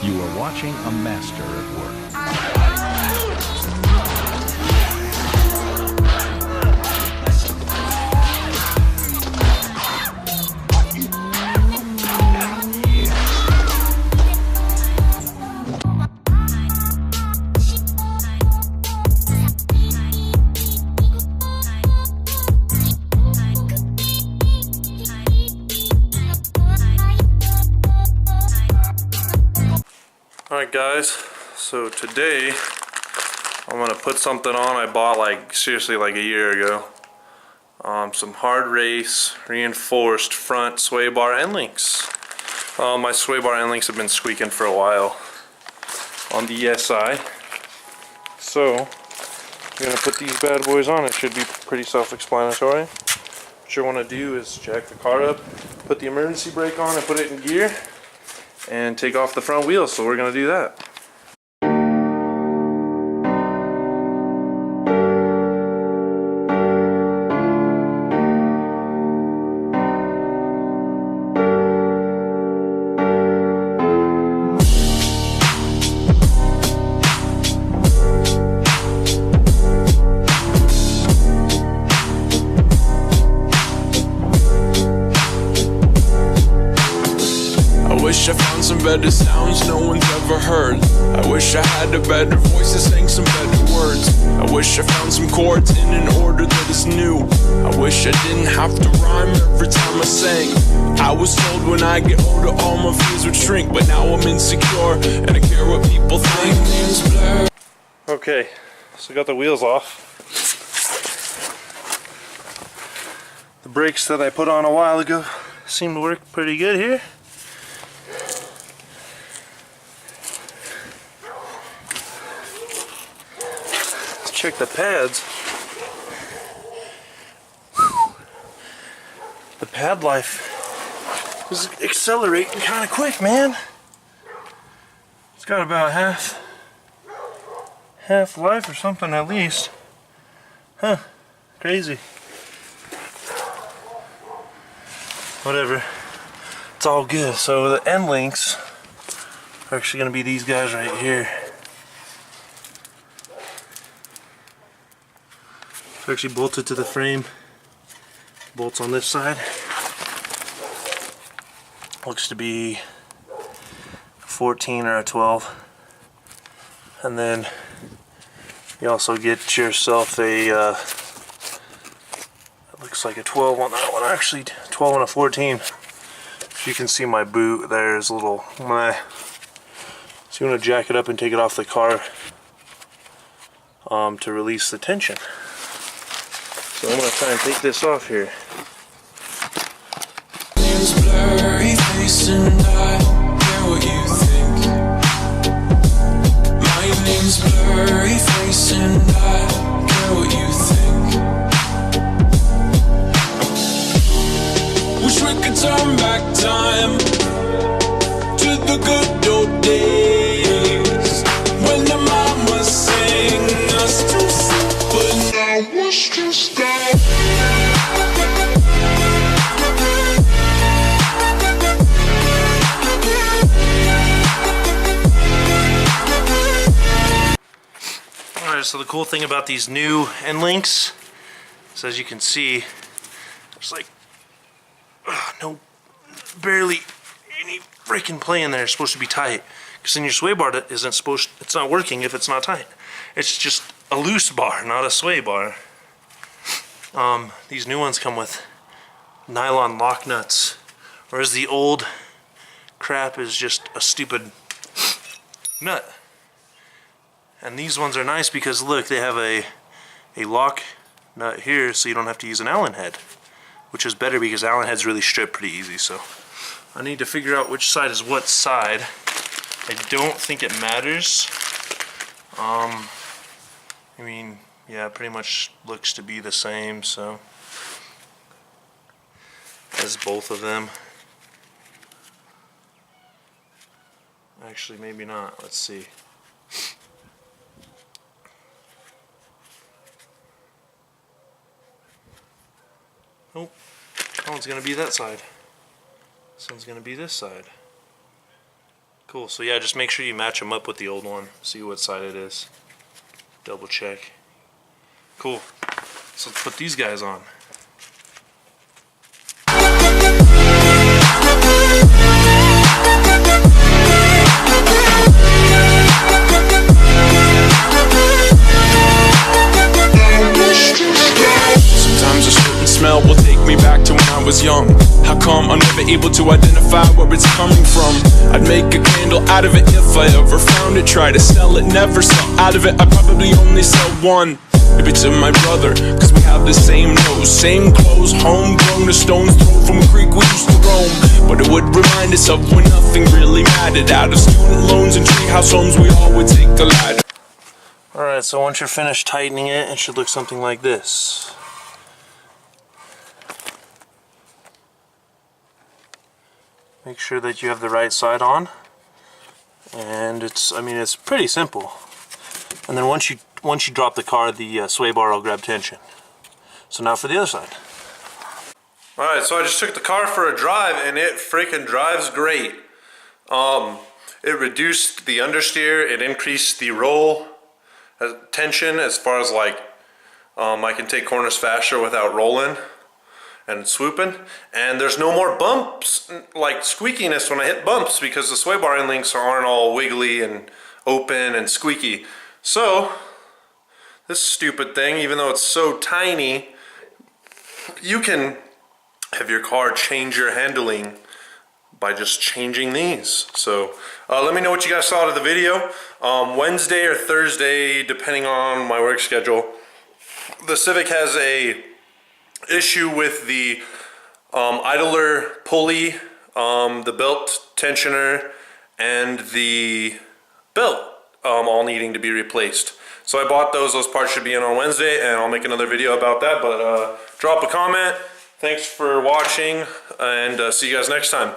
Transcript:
You are watching a master at work. Alright guys, so today I'm gonna put something on I bought seriously a year ago. Some Hardrace reinforced front Swaybar Endlinks. My Swaybar Endlinks have been squeaking for a while on the ESI. So I'm gonna put these bad boys on. It should be pretty self-explanatory. What you wanna do is jack the car up, put the emergency brake on and put it in gear, and take off the front wheels, so we're gonna do that. I wish I found some better sounds no one's ever heard. I wish I had a better voice that sang some better words. I wish I found some chords in an order that is new. I wish I didn't have to rhyme every time I sang. I was told when I get older all my fears would shrink, but now I'm insecure and I care what people think. Okay, so I got the wheels off. The brakes that I put on a while ago seem to work pretty good here. Check the pads. The pad life is accelerating kind of quick, man. It's got about half life or something at least. Huh, crazy. Whatever, it's all good. So the Endlinks are actually going to be these guys right here. It's actually bolted to the frame. Bolts on this side. Looks to be a 14 or a 12. And then you also get yourself a it looks like a 12 on that one. Actually 12 and a 14. If you can see my boot, there's a little meh. So you want to jack it up and take it off the car to release the tension. So I'm going to try and take this off here. Name's blurry face and I care what you think. My name's blurry face and I care what you think. Wish we could turn back time to the good old days when the mama sang us to sleep, but now it's just that. Alright, so the cool thing about these new Endlinks is, as you can see, there's barely any freaking play in there. It's supposed to be tight, because in your sway bar it's not working if it's not tight. It's just a loose bar, not a sway bar. These new ones come with nylon lock nuts, whereas the old crap is just a stupid nut. And these ones are nice because look, they have a lock nut here, so you don't have to use an Allen head, which is better because Allen heads really strip pretty easy. So I need to figure out which side is what side. I don't think it matters. I mean, yeah, it pretty much looks to be the same, so as both of them. Actually, maybe not. Let's see. Nope. That one's gonna be that side. This one's gonna be this side. Cool, so yeah, just make sure you match them up with the old one. See what side it is. Double check. Cool. So let's put these guys on. Sometimes a certain smell will take me back to when I was young. How come I'm never able to identify where it's coming from? I'd make a candle out of it if I ever found it. Try to sell it, never sell out of it. I'd probably only sell one. Maybe to my brother, cause we have the same nose, same clothes, homegrown, a stone's throw from a creek we used to roam. But it would remind us of when nothing really mattered. Out of student loans and treehouse homes, we all would take the ladder. Alright, so once you're finished tightening it, it should look something like this. Make sure that you have the right side on. And it's pretty simple. And then once you drop the car, the Swaybar will grab tension. So now for the other side. Alright, so I just took the car for a drive and it freaking drives great. It reduced the understeer, it increased the roll tension as far as like I can take corners faster without rolling and swooping, and there's no more bumps, like squeakiness when I hit bumps, because the Swaybar Endlinks aren't all wiggly and open and squeaky. So this stupid thing, even though it's so tiny, you can have your car change your handling by just changing these. So let me know what you guys thought of the video. Wednesday or Thursday, depending on my work schedule, the Civic has a issue with the idler pulley, the belt tensioner, and the belt all needing to be replaced. So I bought those parts should be in on Wednesday, and I'll make another video about that. But drop a comment. Thanks for watching, and see you guys next time.